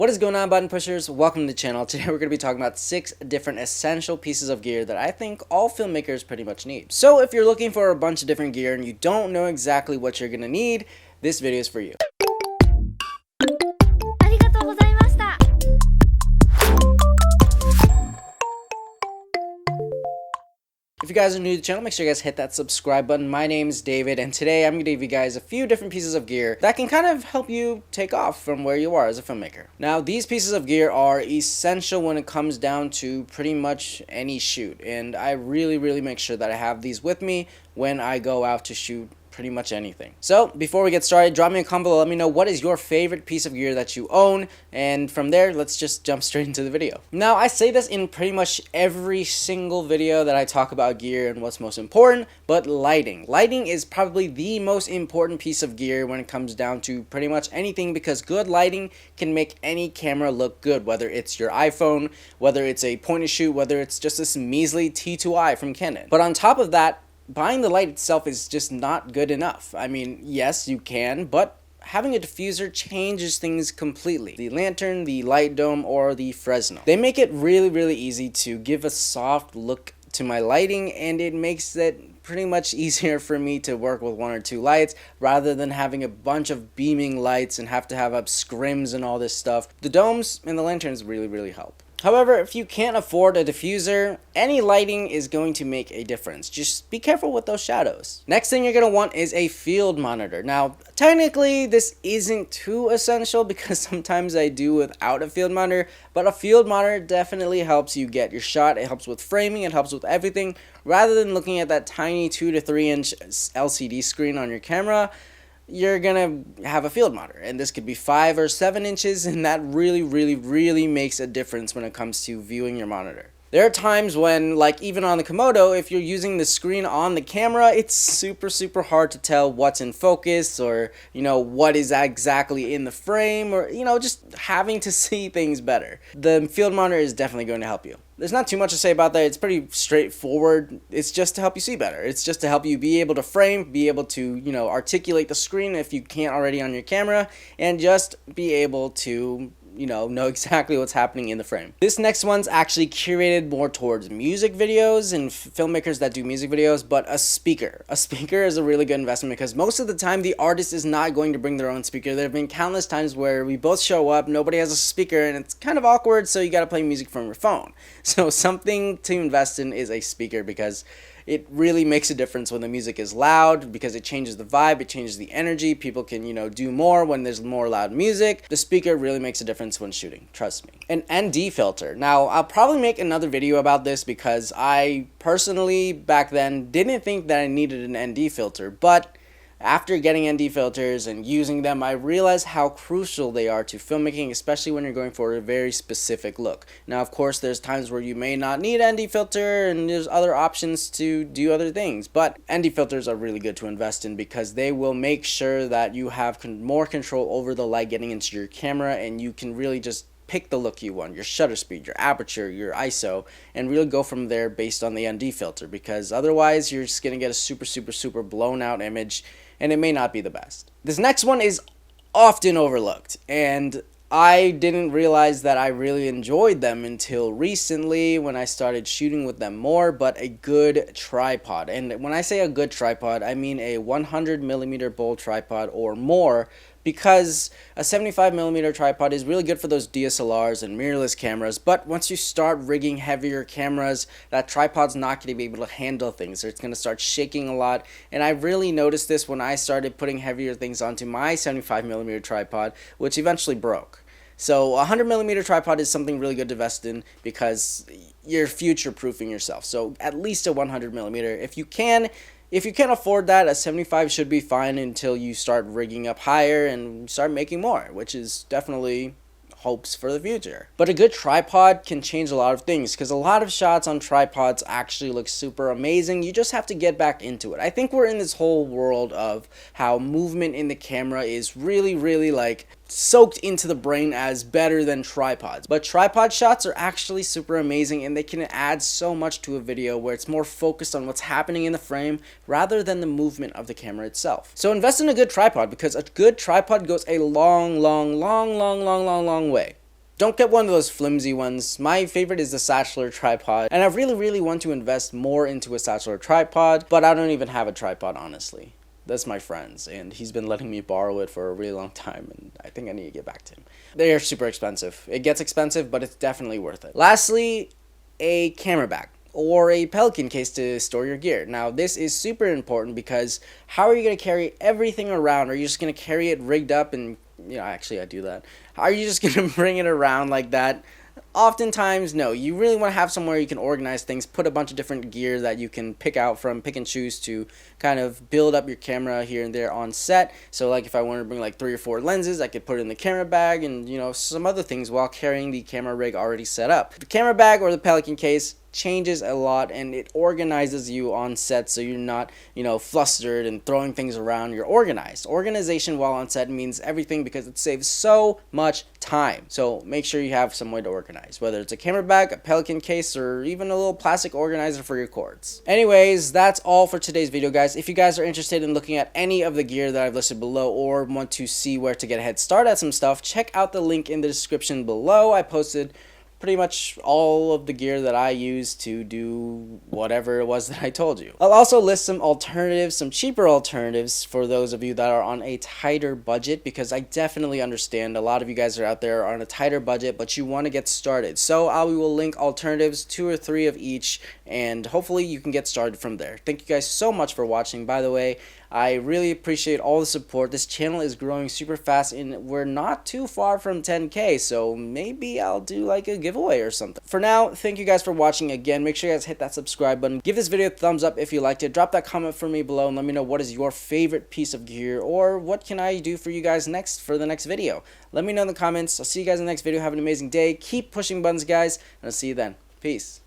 What is going on, button pushers? Welcome to the channel. Today we're going to be talking about 6 different essential pieces of gear that I think all filmmakers pretty much need. So if you're looking for a bunch of different gear and you don't know exactly what you're going to need, this video is for you. If you guys are new to the channel, make sure you guys hit that subscribe button. My name is David, and today I'm going to give you guys a few different pieces of gear that can kind of help you take off from where you are as a filmmaker. Now, these pieces of gear are essential when it comes down to pretty much any shoot, and I really make sure that I have these with me when I go out to shoot pretty much anything. So before we get started, drop me a comment below, let me know what is your favorite piece of gear that you own, and from there let's just jump straight into the video. Now, I say this in pretty much every single video that I talk about gear and what's most important, but lighting is probably the most important piece of gear when it comes down to pretty much anything, because good lighting can make any camera look good, whether it's your iPhone, whether it's a point and shoot, whether it's just this measly T2i from Canon. But on top of that, buying the light itself is just not good enough. I mean, yes, you can, but having a diffuser changes things completely. The lantern, the light dome, or the Fresnel. They make it really easy to give a soft look to my lighting, and it makes it pretty much easier for me to work with 1 or 2 lights rather than having a bunch of beaming lights and have to have up scrims and all this stuff. The domes and the lanterns really help. However, if you can't afford a diffuser, any lighting is going to make a difference. Just be careful with those shadows. Next thing you're going to want is a field monitor. Now, technically, this isn't too essential because sometimes I do without a field monitor, but a field monitor definitely helps you get your shot. It helps with framing, it helps with everything. Rather than looking at that tiny 2 to 3 inch LCD screen on your camera, you're gonna have a field monitor, and this could be 5 or 7 inches, and that really makes a difference when it comes to viewing your monitor. There are times when, like even on the Komodo, if you're using the screen on the camera, it's super hard to tell what's in focus, or what is exactly in the frame, or just having to see things better. The field monitor is definitely going to help you. There's not too much to say about that. It's pretty straightforward. It's just to help you see better. It's just to help you be able to frame, be able to articulate the screen if you can't already on your camera, and just be able to know exactly what's happening in the frame. This next one's actually curated more towards music videos and filmmakers that do music videos, but a speaker. A speaker is a really good investment because most of the time the artist is not going to bring their own speaker. There have been countless times where we both show up, nobody has a speaker, and it's kind of awkward, so you gotta play music from your phone. So something to invest in is a speaker, because it really makes a difference when the music is loud, because it changes the vibe, it changes the energy. People can, do more when there's more loud music. The speaker really makes a difference when shooting, trust me. An ND filter. Now, I'll probably make another video about this because I personally, back then, didn't think that I needed an ND filter, but after getting ND filters and using them, I realized how crucial they are to filmmaking, especially when you're going for a very specific look. Now, of course, there's times where you may not need ND filter, and there's other options to do other things, but ND filters are really good to invest in because they will make sure that you have more control over the light getting into your camera, and you can really just pick the look you want, your shutter speed, your aperture, your ISO, and really go from there based on the ND filter, because otherwise you're just going to get a super blown out image, and it may not be the best. This next one is often overlooked, and I didn't realize that I really enjoyed them until recently when I started shooting with them more, but a good tripod. And when I say a good tripod, I mean a 100mm bowl tripod or more, because a 75mm tripod is really good for those DSLRs and mirrorless cameras, but once you start rigging heavier cameras, that tripod's not going to be able to handle things. It's going to start shaking a lot, and I really noticed this when I started putting heavier things onto my 75mm tripod, which eventually broke. So a 100mm tripod is something really good to invest in because you're future-proofing yourself. So at least a 100mm. If you can't afford that, a 75 should be fine until you start rigging up higher and start making more, which is definitely hopes for the future. But a good tripod can change a lot of things, because a lot of shots on tripods actually look super amazing. You just have to get back into it. I think we're in this whole world of how movement in the camera is really like soaked into the brain as better than tripods. But tripod shots are actually super amazing, and they can add so much to a video where it's more focused on what's happening in the frame rather than the movement of the camera itself. So invest in a good tripod, because a good tripod goes a long way. Don't get one of those flimsy ones. My favorite is the Satchler tripod, and I really want to invest more into a Satchler tripod, but I don't even have a tripod, honestly. That's my friend's, and he's been letting me borrow it for a really long time, and I think I need to get back to him. They are super expensive. It gets expensive, but it's definitely worth it. Lastly, a camera bag or a Pelican case to store your gear. Now, this is super important because how are you going to carry everything around? Are you just going to carry it rigged up and, actually I do that. How are you just going to bring it around like that? Oftentimes, no. You really want to have somewhere you can organize things, put a bunch of different gear that you can pick and choose to kind of build up your camera here and there on set. So like if I wanted to bring like 3 or 4 lenses, I could put it in the camera bag and, some other things while carrying the camera rig already set up. The camera bag or the Pelican case changes a lot, and it organizes you on set so you're not, flustered and throwing things around. You're organized. Organization while on set means everything because it saves so much time. So make sure you have some way to organize, whether it's a camera bag, a Pelican case, or even a little plastic organizer for your cords. Anyways, that's all for today's video, guys. If you guys are interested in looking at any of the gear that I've listed below or want to see where to get a head start at some stuff, check out the link in the description below. I posted pretty much all of the gear that I use to do whatever it was that I told you. I'll also list some alternatives, some cheaper alternatives for those of you that are on a tighter budget, because I definitely understand a lot of you guys are out there on a tighter budget, but you want to get started. So I will link alternatives, 2 or 3 of each, and hopefully you can get started from there. Thank you guys so much for watching, by the way. I really appreciate all the support. This channel is growing super fast and we're not too far from 10K, so maybe I'll do like a giveaway or something. For now, thank you guys for watching again. Make sure you guys hit that subscribe button. Give this video a thumbs up if you liked it. Drop that comment for me below and let me know what is your favorite piece of gear or what can I do for you guys next for the next video. Let me know in the comments. I'll see you guys in the next video. Have an amazing day. Keep pushing buttons, guys, and I'll see you then. Peace.